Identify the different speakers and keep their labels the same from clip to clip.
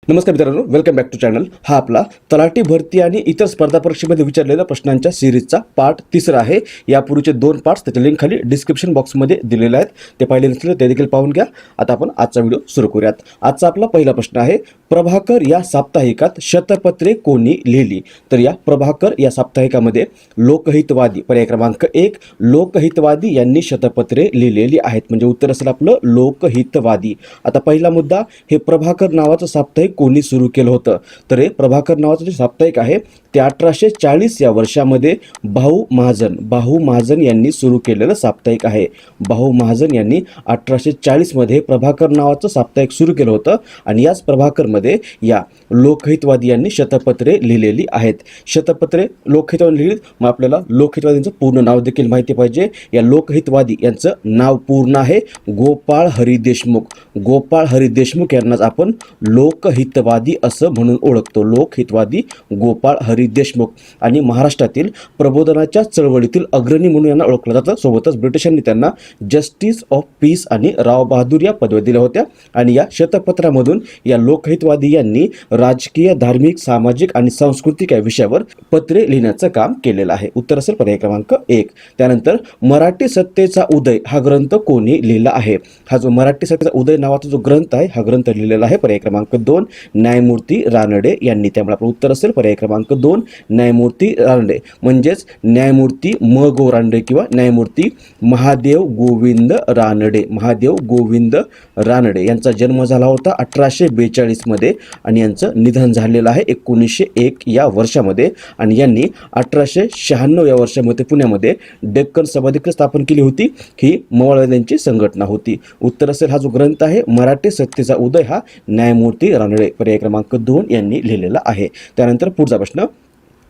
Speaker 1: नमस्कार मित्रांनो, welcome back to channel. हा आपला तलाठी भरती आणि इतर स्पर्धा परीक्षेमध्ये विचारलेल्या प्रश्नांच्या सिरीजचा पार्ट 3 आहे. यापूर्वीचे 2 पार्ट्स त्याचे लिंक खाली डिस्क्रिप्शन बॉक्समध्ये दिलेले आहेत. ते पाहिले नसतील ते देखील पाहून घ्या. आता आपण आजचा व्हिडिओ सुरू करूयात. आजचा आपला पहिला प्रश्न आहे, प्रभाकर या साप्ताहिकात शतपत्रे कोणी लिहिली? तर या प्रभाकर या साप्ताहिकामध्ये लोकहितवादी, पर्याय क्रमांक 1, लोकहितवादी यांनी शतपत्रे लिहिलेली आहेत. म्हणजे उत्तर असेल आपलं लोकहितवादी. आता पहिला मुद्दा, हे प्रभाकर नावाचं साप्ताहिक कोणी सुरू केलं होतं? तर हे प्रभाकर नावाचं जे साप्ताहिक आहे ते 1840 या वर्षामध्ये भाऊ महाजन यांनी सुरू केलेलं साप्ताहिक आहे. भाऊ महाजन यांनी 1840 मध्ये प्रभाकर नावाचं साप्ताहिक सुरू केलं होतं आणि याच प्रभाकरमध्ये या लोकहितवादी यांनी शतपत्रे लिहिलेली आहेत. शतपत्रे लोकहितवादी लिहिली, मग आपल्याला लोकहितवादींचं पूर्ण नाव देखील माहिती पाहिजे. या लोकहितवादी यांचं नाव पूर्ण आहे गोपाळ हरी देशमुख. गोपाळ हरी देशमुख यांनाच आपण लोकहितवादी असं म्हणून ओळखतो. लोकहितवादी गोपाळ हरी देशमुख. आणि महाराष्ट्रातील प्रबोधनाच्या चळवळीतील अग्रणी म्हणून यांना ओळखलं जातं. सोबतच ब्रिटिशांनी त्यांना जस्टिस ऑफ पीस आणि राव बहादूर या पदव्या दिल्या होत्या. आणि या शतपत्रामधून या लोकहितवादी यांनी राजकीय, धार्मिक, सामाजिक आणि सांस्कृतिक या विषयावर पत्रे लिहिण्याचं काम केलेलं आहे. उत्तर असेल पर्याय क्रमांक 1. त्यानंतर मराठी सत्तेचा उदय हा ग्रंथ कोणी लिहिला आहे? हा जो मराठी सत्तेचा उदय नावाचा जो ग्रंथ आहे हा ग्रंथ लिहिलेला आहे पर्याय क्रमांक 2, न्यायमूर्ती रानडे यांनी. त्यामुळे आपलं उत्तर असेल पर्याय क्रमांक 2, न्यायमूर्ती रानडे. म्हणजेच न्यायमूर्ती म गो रानडे किंवा न्यायमूर्ती महादेव गोविंद रानडे. महादेव गोविंद रानडे यांचा जन्म झाला होता 1842 मध्ये आणि यांचं निधन झालेलं आहे 1901 या वर्षामध्ये. आणि यांनी 1896 या वर्षामध्ये पुण्यामध्ये डेक्कन सभा देखील स्थापन केली होती. ही मवाळवाद्यांची संघटना होती. उत्तर असेल हा जो ग्रंथ आहे मराठी सत्तेचा उदय हा न्यायमूर्ती रानडे पर्याय क्रमांक 2 यांनी लिहिलेला आहे. त्यानंतर पुढचा प्रश्न,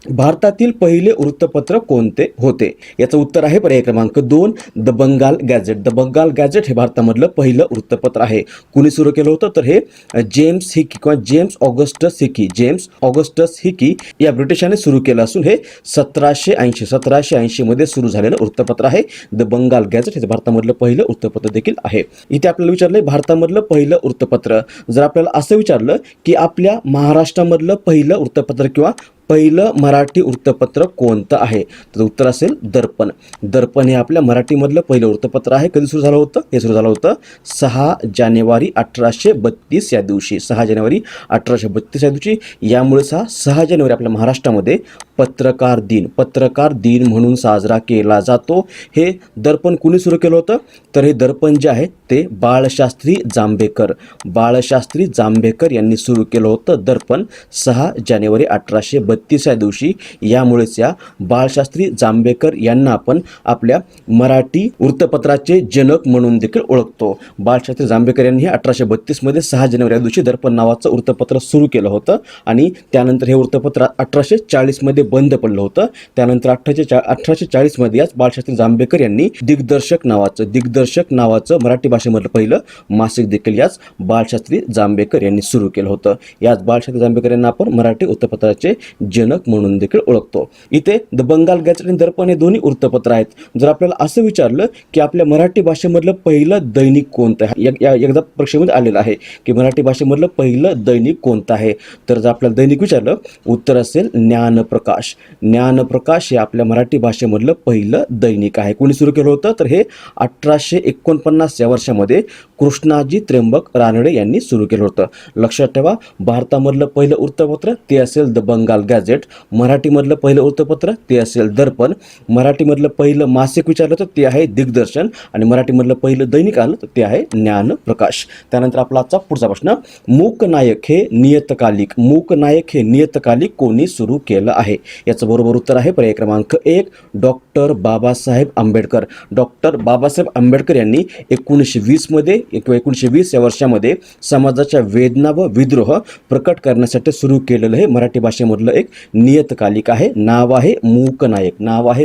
Speaker 1: भारतातील पहिले वृत्तपत्र कोणते होते? याचं उत्तर आहे पर्याय क्रमांक 2, the Bengal gazette. The Bengal gazette हे भारतामधलं पहिलं वृत्तपत्र आहे. कुणी सुरू केलं होतं? तर हे जेम्स हिकी किंवा जेम्स ऑगस्टस हिकी या ब्रिटिशांनी सुरू केलं असून हे 1780 मध्ये सुरू झालेलं वृत्तपत्र आहे. द बंगाल गॅझेट हे भारतामधलं पहिलं वृत्तपत्र देखील आहे. इथे आपल्याला विचारलंय भारतामधलं पहिलं वृत्तपत्र. जर आपल्याला असं विचारलं की आपल्या महाराष्ट्रामधलं पहिलं वृत्तपत्र किंवा पहिलं मराठी वृत्तपत्र कोणतं आहे? तर उत्तर असेल दर्पण. दर्पण हे आपल्या मराठीमधलं पहिलं वृत्तपत्र आहे. कधी सुरू झालं होतं? हे सुरू झालं होतं 6 जानेवारी 1832 या दिवशी. 6 जानेवारी 1832 या दिवशी. यामुळेच हा 6 जानेवारी आपल्या महाराष्ट्रामध्ये पत्रकार दिन म्हणून साजरा केला जातो. हे दर्पण कुणी सुरू केलं होतं? तर हे दर्पण जे आहे ते बाळशास्त्री जांभेकर यांनी सुरू केलं होतं. दर्पण 6 जानेवारी 1832 या दिवशी. यामुळेच या बाळशास्त्री जांभेकर यांना आपण आपल्या मराठी वृत्तपत्राचे जनक म्हणून देखील ओळखतो. बाळशास्त्री जांभेकर यांनी 1832 मध्ये 6 जानेवारी या दिवशी दर्पण नावाचं वृत्तपत्र सुरू केलं होतं आणि त्यानंतर हे वृत्तपत्र 1840 मध्ये बंद पडलं होतं. त्यानंतर 1840 मध्ये याच बाळशास्त्री जांभेकर यांनी दिग्दर्शक नावाचं मराठी भाषेमधलं पहिलं मासिक देखील याच बाळशास्त्री जांभेकर यांनी सुरू केलं होतं. याच बाळशास्त्री जांभेकर यांना आपण मराठी वृत्तपत्राचे जनक म्हणून देखील ओळखतो. इथे द बंगाल गॅझेट आणि दर्पण हे दोन्ही वृत्तपत्र आहेत. जर आपल्याला असं विचारलं की आपल्या मराठी भाषेमधलं पहिलं दैनिक कोणतं आहे, एकदा परीक्षेमध्ये आलेलं आहे की मराठी भाषेमधलं पहिलं दैनिक कोणतं आहे, तर जर आपल्याला दैनिक विचारलं उत्तर असेल ज्ञानप्रकाश. ज्ञानप्रकाश हे आपल्या मराठी भाषेमधलं पहिलं दैनिक आहे. कोणी सुरू केलं होतं? तर हे 1849 या वर्षामध्ये कृष्णाजी त्र्यंबक रानडे यांनी सुरू केलं होतं. लक्षात ठेवा, भारतामधलं पहिलं वृत्तपत्र ते असेल द बंगाल गॅझेट. मराठीमधलं पहिलं वृत्तपत्र ते असेल दर्पण. मराठीमधलं पहिलं मासिक विचारलं तर ते आहे दिग्दर्शन आणि मराठीमधलं पहिलं दैनिक आलं तर ते आहे ज्ञानप्रकाश. त्यानंतर आपला आजचा पुढचा प्रश्न, मूकनायक हे नियतकालिक कोणी सुरू केलं आहे? याचं बरोबर उत्तर आहे पर्याय क्रमांक 1, डॉक्टर बाबासाहेब आंबेडकर. डॉक्टर बाबासाहेब आंबेडकर यांनी 1920 मध्ये किंवा 1920 या वर्षामध्ये समाजाच्या वेदना व विद्रोह प्रकट करण्यासाठी सुरू केलेलं हे मराठी भाषेमधलं एक नियतकालिक आहे. नाव आहे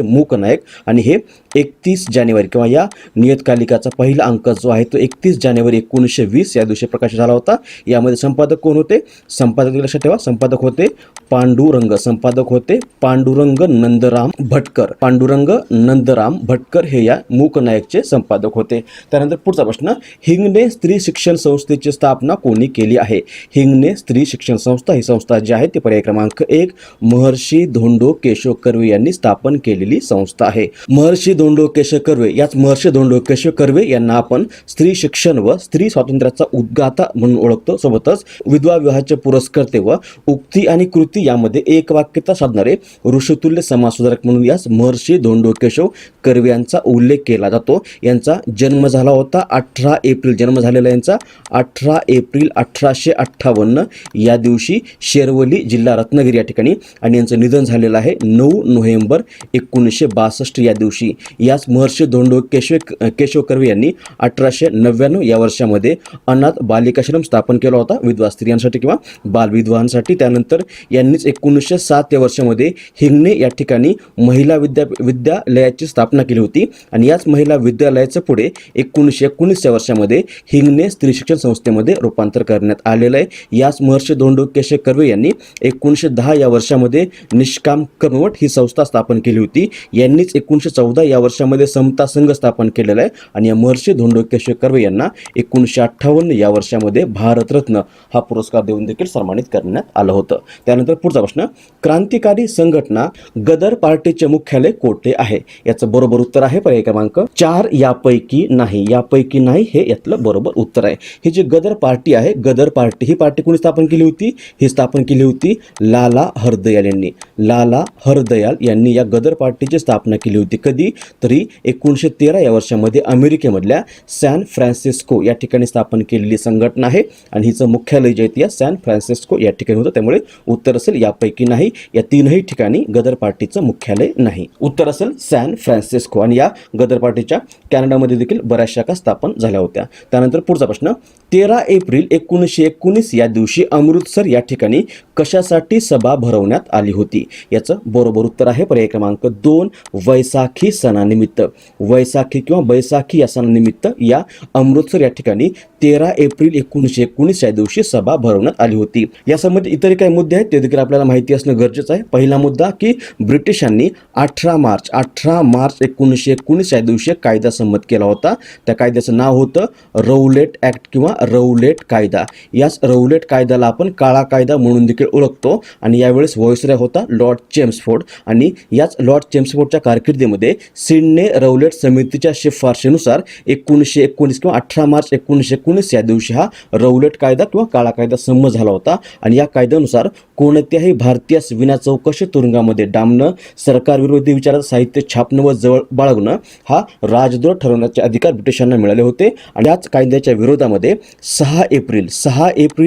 Speaker 1: मूकनायक आणि हे 31 जानेवारी किंवा या नियतकालिकाचा पहिला अंक जो आहे तो 31 जानेवारी 1920 या दिवशी प्रकाशित झाला होता. यामध्ये संपादक कोण होते? संपादक लक्षात ठेवा, संपादक होते पांडुरंग. संपादक होते पांडुरंग नंदराम भटकर. पांडुरंग नंदराम भटकर हे या मूक नायकचे संपादक होते. त्यानंतर पुढचा प्रश्न, हिंगणे स्त्री शिक्षण संस्थेची स्थापना कोणी केली आहे? हिंगणे स्त्री शिक्षण संस्था ही संस्था जी आहे ती पर्याय क्रमांक 1 महर्षी धोंडो केशव कर्वे यांनी स्थापन केलेली संस्था आहे. महर्षी धोंडो केशव कर्वे, याच महर्षी धोंडो केशव कर्वे यांना आपण स्त्री शिक्षण व स्त्री स्वातंत्र्याचा उद्गाता म्हणून ओळखतो. सोबतच विधवा विवाहाचे पुरस्कर्ते व उक्ती आणि कृती यामध्ये एकवाक्यता साधणारे ऋषितुल्य समाजसुधारक म्हणून यास महर्षी धोंडो केशव कर्वे यांचा उल्लेख केला जातो. यांचा जन्म झाला होता 18 एप्रिल, जन्म झालेला यांचा 18 एप्रिल 1858 या दिवशी शेरवली जिल्हा रत्नागिरी या ठिकाणी, आणि यांचं निधन झालेलं आहे 9 नोव्हेंबर 1962 या दिवशी. याच महर्षी धोंडो केशव कर्वे यांनी 1899 या वर्षामध्ये अनाथ बालिकाश्रम स्थापन केला होता विधवा स्त्रियांसाठी किंवा बालविधवांसाठी. त्यानंतर यांनीच 1907 या वर्षामध्ये हिंगणे या ठिकाणी महिला विद्यालयाची स्थापना केली होती, आणि याच महिला विद्यालयाचं पुढे 1919 या वर्षामध्ये हिंगणे स्त्री शिक्षण संस्थेमध्ये रूपांतर करण्यात आलेलं आहे. याच महर्षी धोंडो केशव कर्वे यांनी 1910 या वर्षामध्ये निष्काम कर्मठ ही संस्था स्थापन केली होती. यांनीच 1914 या वर्षामध्ये समता संघ स्थापन केलेला आहे, आणि या महर्षी धोंडो केशव कर्वे यांना 1958 या वर्षामध्ये भारतरत्न हा पुरस्कार देऊन देखील सन्मानित करण्यात आलं होतं. त्यानंतर पुढचा प्रश्न, क्रांतिकारी संघटना गदर पार्टीचे मुख्यालय कोठे आहे? याचं बरोबर उत्तर आहे पर्याय क्रमांक 4 यापैकी नाही. यापैकी नाही हे यातलं बरोबर उत्तर आहे. ही जी गदर पार्टी आहे, गदर पार्टी ही पार्टी कोणी स्थापन केली होती? ही स्थापन केली होती लाला हरदयाल यांनी. लाला हरदयाल यांनी या गदर पार्टीची स्थापना केली होती. कधी? तरी 1913 या वर्षामध्ये अमेरिकेमधल्या सॅन फ्रान्सिस्को या ठिकाणी स्थापन केलेली संघटना आहे, आणि हिचं मुख्यालय जे आहे या सॅन फ्रान्सिस्को या ठिकाणी होतं. त्यामुळे उत्तर असेल यापैकी नाही. या तीनही ठिकाणी गदर पार्टीचं मुख्यालय नाही. उत्तर असेल सॅन फ्रान्सिस्को. आणि या गदर पार्टीच्या कॅनडामध्ये देखील बऱ्याच शाखा स्थापन झाल्या होत्या. त्यानंतर पुढचा प्रश्न, 13 एप्रिल 1919 या दिवशी अमृतसर या ठिकाणी कशासाठी सभा भरवण्यात आली होती? याचं बरोबर उत्तर आहे पर्याय क्रमांक 2 वैसाखी सणानिमित्त. वैसाखी किंवा बैसाखी या सणानिमित्त या अमृतसर या ठिकाणी 13 एप्रिल 1919 या दिवशी सभा भरवण्यात आली होती. यासंबंधी इतर काही मुद्दे आहेत ते देखील आपल्याला माहिती असणं गरजेचं आहे. पहिला मुद्दा की ब्रिटिशांनी 18 मार्च 1919 या दिवशी एक कायदा संमत केला होता. त्या कायद्याचं नाव होतं रौलेट ॲक्ट किंवा रौलेट कायदा. याच रौलेट कायद्याला आपण काळा कायदा म्हणून देखील ओळखतो, आणि यावेळेस व्हाईसरॉय होता लॉर्ड चेम्सफोर्ड, आणि याच लॉर्ड चेम्सफोर्डच्या कारकिर्दीमध्ये सिडने रौलेट समितीच्या शिफारशीनुसार 1919 किंवा 18 मार्च 1919 या दिवशी हा रौलेट कायदा किंवा काळा कायदा संमत झाला होता. आणि या कायद्यानुसार कोणत्याही भारतीयास विना चौकशी तुरुंगामध्ये डांबणं, सरकारविरोधी विचाराचं साहित्य छापणं व जवळ बाळगणं हा राजद्रोह ठरवण्याचे अधिकार ब्रिटिशांना मिळाले होते. आणि याच कायद्याच्या विरोधामध्ये 6 एप्रिल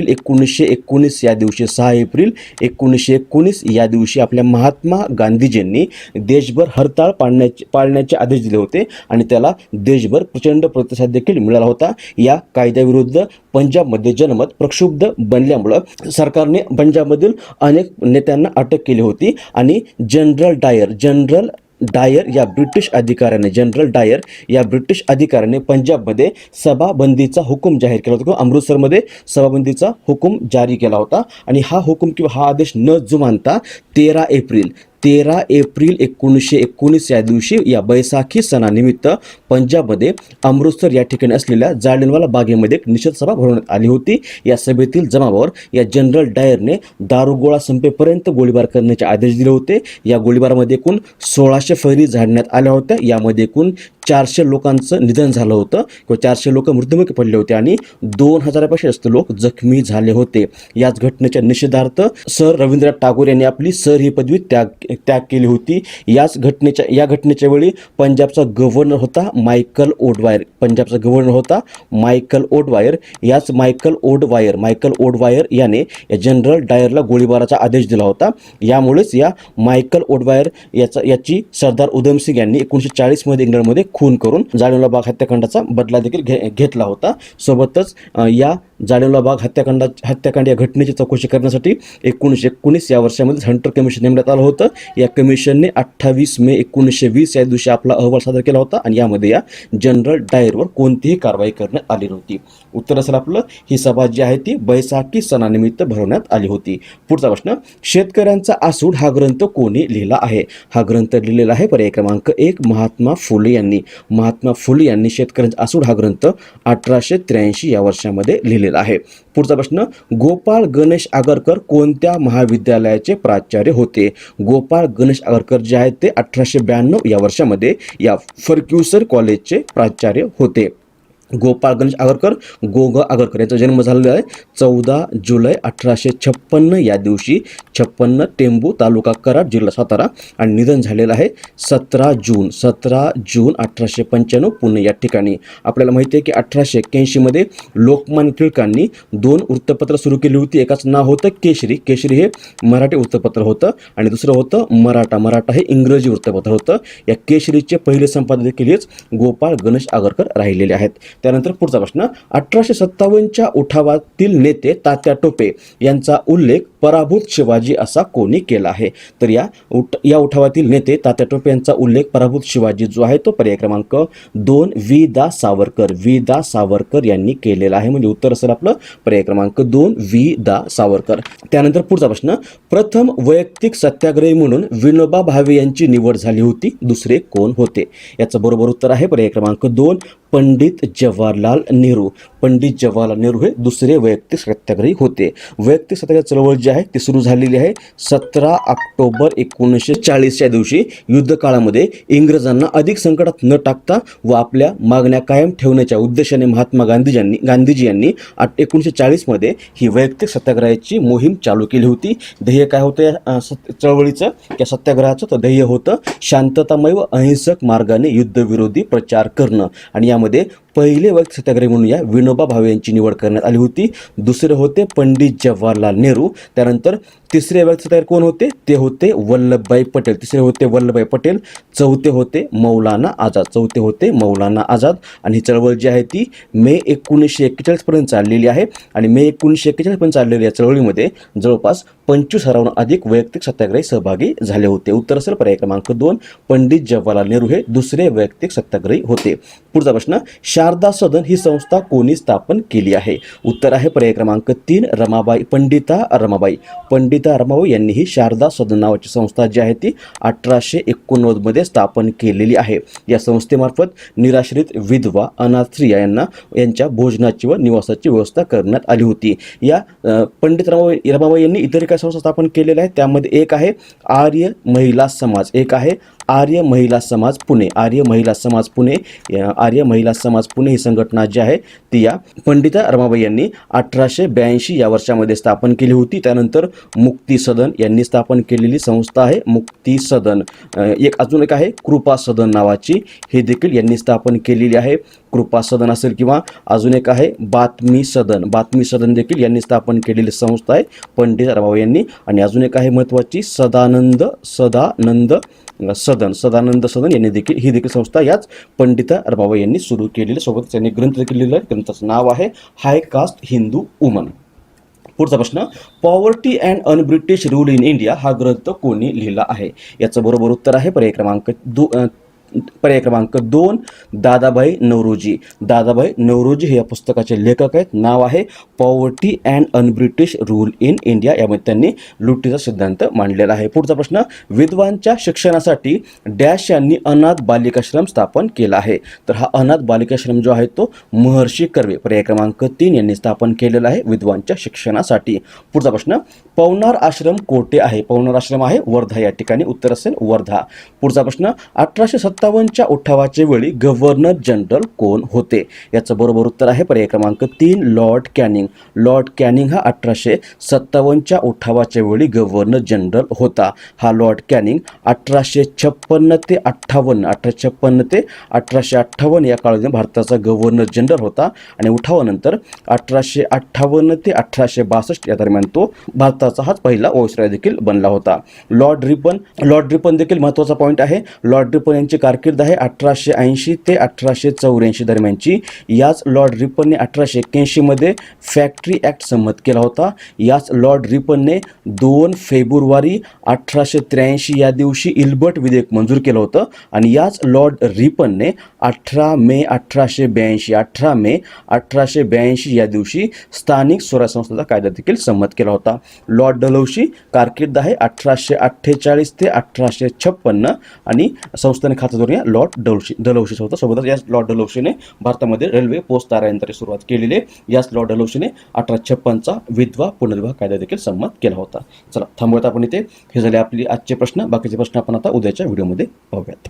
Speaker 1: 1919 या दिवशी 6 एप्रिल 1919 या दिवशी आपल्या महात्मा गांधीजींनी देशभर हरताळ पाळण्याचे आदेश दिले होते, आणि त्याला देशभर प्रचंड प्रतिसाद देखील मिळाला होता. या कायद्याविरुद्ध पंजाबमध्ये जनमत प्रक्षुब्ध बनल्यामुळं सरकारने पंजाबमधील अनेक नेत्यांना अटक केली होती, आणि जनरल डायर या ब्रिटिश अधिकाऱ्याने पंजाबमध्ये सभाबंदीचा हुकूम जाहीर केला होता किंवा अमृतसरमध्ये सभाबंदीचा हुकूम जारी केला होता. आणि हा हुकूम किंवा हा आदेश न जुमानता 13 एप्रिल 1919 या दिवशी या बैसाखी सणानिमित्त पंजाबमध्ये अमृतसर या ठिकाणी असलेल्या जालियनवाला बागेमध्ये एक निषेध सभा भरवण्यात आली होती. या सभेतील जमावावर या जनरल डायरने दारुगोळा संपेपर्यंत गोळीबार करण्याचे आदेश दिले होते. या गोळीबारामध्ये एकूण 1600 फैरी झाडण्यात आल्या होत्या. यामध्ये एकूण 400 लोकांचं निधन झालं होतं किंवा 400 लोक मृत्युमुखी पडले होते, आणि 2000पेक्षा जास्त लोक जखमी झाले होते. याच घटनेच्या निषेधार्थ सर रवींद्रनाथ टागोर यांनी आपली सर ही पदवी त्याग केली होती. या घटनेच्या वेळी पंजाबचा गव्हर्नर होता मायकल ओडवायर. याच मायकल ओडवायर याने या जनरल डायरला गोळीबाराचा आदेश दिला होता. यामुळेच या मायकल ओडवायर याची सरदार उधमसिंग यांनी 1940 मध्ये इंग्लंडमध्ये खून करून जालियनवाला बाग हत्याकांडाचा बदला देखील घेतला होता. सोबतच या जालियनवाला बाग हत्याकांड या घटनेची चौकशी करण्यासाठी 1919 या वर्षामध्ये हंटर कमिशन नेमण्यात आलं होतं. या कमिशनने 28 मे 1920 या दिवशी आपला अहवाल सादर केला होता आणि यामध्ये या जनरल डायरवर कोणतीही कारवाई करण्यात आली नव्हती. उत्तर असेल आपलं, ही सभा जी आहे ती बैसाखी सणानिमित्त भरवण्यात आली होती. पुढचा प्रश्न, शेतकऱ्यांचा आसूड हा ग्रंथ कोणी लिहिला आहे? हा ग्रंथ लिहिलेला आहे पर्याय क्रमांक 1 महात्मा फुले यांनी. महात्मा फुले यांनी शेतकऱ्यांचा आसूड हा ग्रंथ 1883 या वर्षामध्ये लिहिलेला आहे. पुढचा प्रश्न, गोपाळ गणेश आगरकर कोणत्या महाविद्यालयाचे प्राचार्य होते? गोपाळ गणेश आगरकर जे आहेत ते 1892 या वर्षामध्ये या फर्ग्युसन कॉलेजचे प्राचार्य होते. गोपाळ गणेश आगरकर, गोग आगरकर यांचा जन्म झालेला आहे 14 जुलै 1856 या दिवशी, 56 टेंबू तालुका कराड जिल्हा सातारा, आणि निधन झालेलं आहे 17 जून 1895 पुणे या ठिकाणी. आपल्याला माहिती आहे की 1881 मध्ये लोकमान्य टिळकांनी 2 वृत्तपत्र सुरू केली होती. एकाचं नाव होतं केशरी. केशरी हे मराठी वृत्तपत्र होतं आणि दुसरं होतं मराठा. मराठा हे इंग्रजी वृत्तपत्र होतं. या केशरीचे पहिले संपादक देखील हेच गोपाळ गणेश आगरकर राहिलेले आहेत. त्यानंतर पुढचा प्रश्न, 1857च्या उठावातील नेते तात्या टोपे यांचा उल्लेख पराभूत शिवाजी असा कोणी केला आहे? तर या उठावातील नेते तात्या टोपे यांचा उल्लेख पराभूत शिवाजी जो आहे तो पर्याय क्रमांक 2 वी दा सावरकर. वी दा सावरकर यांनी केलेला आहे. म्हणजे उत्तर असेल आपलं पर्याय क्रमांक 2 वी दा सावरकर. त्यानंतर पुढचा प्रश्न, प्रथम वैयक्तिक सत्याग्रही म्हणून विनोबा भावे यांची निवड झाली होती. दुसरे कोण होते? याचं बरोबर उत्तर आहे पर्याय क्रमांक 2 पंडित जवाहरलाल नेहरू. पंडित जवाहरलाल नेहरू हे दुसरे वैयक्तिक सत्याग्रही होते. वैयक्तिक सत्याग्रह चळवळ जी आहे ती सुरू झालेली आहे 17 ऑक्टोबर 1940 या दिवशी. युद्ध काळामध्ये इंग्रजांना अधिक संकटात न टाकता व आपल्या मागण्या कायम ठेवण्याच्या उद्देशाने महात्मा गांधीजी यांनी 1940 मध्ये ही वैयक्तिक सत्याग्रहाची मोहीम चालू केली होती. ध्येय काय होतं या चळवळीचं, या सत्याग्रहाचं? तर ध्येय होतं शांततामय व अहिंसक मार्गाने युद्धविरोधी प्रचार करणं. आणि यामध्ये पहिले वैयक्तिक सत्याग्रही म्हणून या विनोबा भावे यांची निवड करण्यात आली होती. दुसरे होते पंडित जवाहरलाल नेहरू. त्यानंतर तिसरे वैयक्तिक सत्याग्रही कोण होते? ते होते वल्लभभाई पटेल. तिसरे होते वल्लभभाई पटेल. चौथे होते मौलाना आझाद. आणि ही चळवळ जी आहे ती मे 1941 पर्यंत चाललेली आहे. आणि मे 1941 पर्यंत चाललेल्या या चळवळीमध्ये जवळपास 25,000हून अधिक वैयक्तिक सत्याग्रही सहभागी झाले होते. उत्तर असेल पर्याय क्रमांक 2 पंडित जवाहरलाल नेहरू हे दुसरे वैयक्तिक सत्याग्रही होते. पुढचा प्रश्न, शारदा सदन ही संस्था कोणी स्थापन केली आहे? उत्तर आहे पर्याय क्रमांक 3 पंडिता रमाबाई यांनी ही शारदा सदन नावाची संस्था जी आहे ती 1889 मध्ये स्थापन केलेली आहे. या संस्थेमार्फत निराश्रित विधवा अनाथ स्त्रिया यांच्या भोजनाची व निवासाची व्यवस्था करण्यात आली होती. या पंडित रमाबाई यांनी इतर काही संस्था स्थापन केलेल्या आहेत. त्यामध्ये एक आहे आर्य महिला समाज, एक आहे आर्य महिला समाज पुणे ही संघटना जी आहे ती या पंडिता रमाबाई यांनी 1882 या वर्षामध्ये स्थापन केली होती. त्यानंतर मुक्ती सदन यांनी स्थापन केलेली संस्था आहे मुक्ती सदन. अजून एक आहे कृपा सदन नावाची, हे देखील यांनी स्थापन केलेली आहे. कृपा सदन असेल किंवा अजून एक आहे बातमी सदन देखील यांनी स्थापन केलेली संस्था आहे पंडित रमाबाई यांनी. आणि अजून एक आहे महत्त्वाची सदानंद सदन यांनी देखील ही देखील संस्था याच पंडिता रमाबाई यांनी सुरू केलेली. सोबत त्यांनी ग्रंथ देखील लिहिला. ग्रंथाचं नाव आहे हाय कास्ट हिंदू वुमन. पुढचा प्रश्न, poverty and un-British rule in India हा ग्रंथ कोणी लिहिला आहे? याचं बरोबर उत्तर आहे पर्याय क्रमांक 2 दादाभाई नौरोजी हे या पुस्तकाचे लेखक आहेत. नाव आहे poverty and un-British rule in India. यामध्ये त्यांनी लुटीचा सिद्धांत मांडलेला आहे. पुढचा प्रश्न, विधवांच्या शिक्षणासाठी डॅश यांनी अनाथ बालिकाश्रम स्थापन केला आहे? तर हा अनाथ बालिकाश्रम जो आहे तो महर्षी कर्वे पर्याय क्रमांक 3 यांनी स्थापन केलेला आहे विधवांच्या शिक्षणासाठी. पुढचा प्रश्न, पवनार आश्रम कोठे आहे? पवनार आश्रम आहे वर्धा या ठिकाणी. उत्तर असेल वर्धा. पुढचा प्रश्न, 1857च्या उठावाच्या वेळी गव्हर्नर जनरल कोण होते? याचं बरोबर उत्तर आहे पर्याय क्रमांक 3 लॉर्ड कॅनिंग हा 1857च्या उठावाच्या वेळी गव्हर्नर जनरल होता. हा लॉर्ड कॅनिंग 1856 ते 1858 या काळामध्ये भारताचा गव्हर्नर जनरल होता. आणि उठावानंतर 1858 ते 1862 या दरम्यान तो भारताचा हाच पहिला व्हाईसरॉय देखील बनला होता. लॉर्ड रिपन देखील महत्त्वाचा पॉईंट आहे. लॉर्ड रिपन यांची कारकीर्द कारकीर्द आहे 1880 ते 1884 दरम्यानची. याच लॉर्ड रिपनने 1881 मध्ये फॅक्टरी ॲक्ट संमत केला होता. याच लॉर्ड रिपनने 2 फेब्रुवारी 1883 या दिवशी इल्बर्ट विधेयक मंजूर केलं होतं. आणि याच लॉर्ड रिपनने 18 मे 1882 या दिवशी स्थानिक स्वराज्य संस्थेचा कायदा देखील संमत केला होता. लॉर्ड डलहौसी कारकीर्द आहे 1848 ते 1856 आणि संस्थाने खातं धोरण या लॉर्ड डलहौसीचं होतं. सोबतच याच लॉर्ड डलहौसीने भारतामध्ये रेल्वे पोस्ट तारायंत्राची सुरुवात केलेली आहे. याच लॉर्ड डलहौसीने 1856चा विधवा पुनर्विवाह कायदा देखील संमत केला होता. चला थांबवत आपण इथे. हे झाले आपले आजचे प्रश्न. बाकीचे प्रश्न आपण आता उद्याच्या व्हिडिओमध्ये पाहूयात.